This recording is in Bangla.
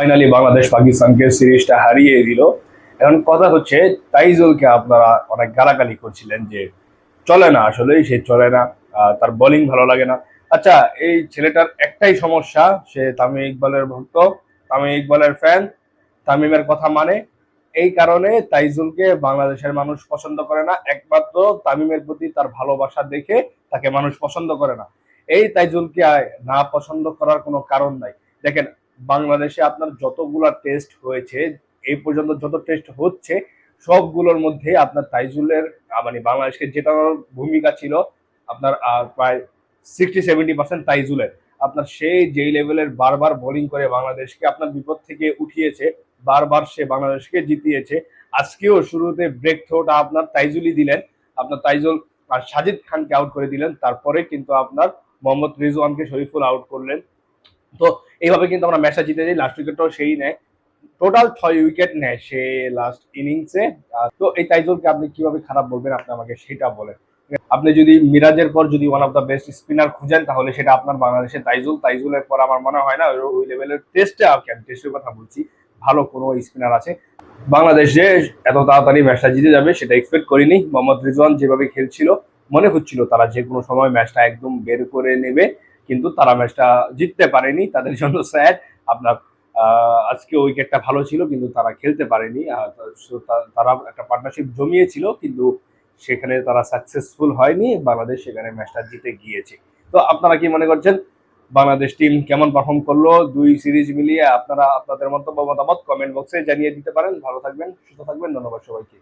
ফাইনালি বাংলাদেশ পাকিস্তানকে সিরিজটা হারিয়ে দিল। এখন কথা হচ্ছে, তাইজুলকে আপনারা অনেক গালাগালি করছিলেন যে চলে না, আসলে সে চলে না, তার বোলিং ভালো লাগে না। আচ্ছা, এই ছেলেটার একটাই সমস্যা, সে তামিম ইকবালের ভক্ত, তামিম ইকবালের ফ্যান, তামিমের কথা মানে। এই কারণে তাইজুলকে বাংলাদেশের মানুষ পছন্দ করে না, একমাত্র তামিমের প্রতি তার ভালোবাসা দেখে তাকে মানুষ পছন্দ করে না। এই তাইজুলকে না পছন্দ করার কোনো কারণ নাই। দেখেন, বাংলাদেশে আপনার যতগুলা টেস্ট হয়েছে, এই পর্যন্ত যত টেস্ট হচ্ছে, সবগুলোর মধ্যে আপনার তাইজুলের মানে বাংলাদেশকে জেতানোর ভূমিকা ছিল আপনার প্রায় 60-70% তাইজুলের। আপনার সেই যেই লেভেলের বারবার বোলিং করে বাংলাদেশকে আপনার বিপদ থেকে উঠিয়েছে, বারবার সে বাংলাদেশকে জিতিয়েছে। আজকেও শুরুতে ব্রেক থ্রোটা আপনার তাইজুলই দিলেন। আপনার তাইজুল আর সাজিদ খানকে আউট করে দিলেন, তারপরে কিন্তু আপনার মোহাম্মদ রিজওয়ানকে শরীফুল আউট করলেন। তো এইভাবে কিন্তু আমরা ম্যাচটা জিতে যাই, লাস্ট উইকেটটাও সেই নেয়। টোটাল 6 উইকেট নেয় সে লাস্ট ইনিংসে। তো এই তাইজুলকে আপনি কিভাবে খারাপ বলবেন, আপনি আমাকে সেটা বলেন। আপনি যদি মিরাজের পর যদি one of the best spinner খুঁজেন, তাহলে সেটা আপনার বাংলাদেশের তাইজুলের পর আমার মনে হয় না ওই লেভেলের টেস্টে, আর কি আমি টেস্টের কথা বলছি, ভালো কোনো স্পিনার আছে। বাংলাদেশ যে এত তাড়াতাড়ি ম্যাচটা জিতে যাবে সেটা এক্সপেক্ট করিনি। মোহাম্মদ রিজওয়ান যেভাবে খেলছিল, মনে হচ্ছিল তারা যে কোনো সময় ম্যাচটা একদম বের করে নেবে, কিন্তু তারা ম্যাচটা জিততে পারেনি, তাদের জন্য স্যাড। আপনার আজকে উইকেটটা ভালো ছিল কিন্তু তারা খেলতে পারেনি। তারা একটা পার্টনারশিপ জমিয়েছিল, কিন্তু সেখানে তারা সাকসেসফুল হয়নি, বাংলাদেশ সেখানে ম্যাচটা জিতে গিয়েছে। তো আপনারা কি মনে করছেন বাংলাদেশ টিম কেমন পারফর্ম করলো দুই সিরিজ মিলিয়ে? আপনারা আপনাদের মন্তব্য মতামত কমেন্ট বক্সে জানিয়ে দিতে পারেন। ভালো থাকবেন, সুস্থ থাকবেন, ধন্যবাদ সবাইকে।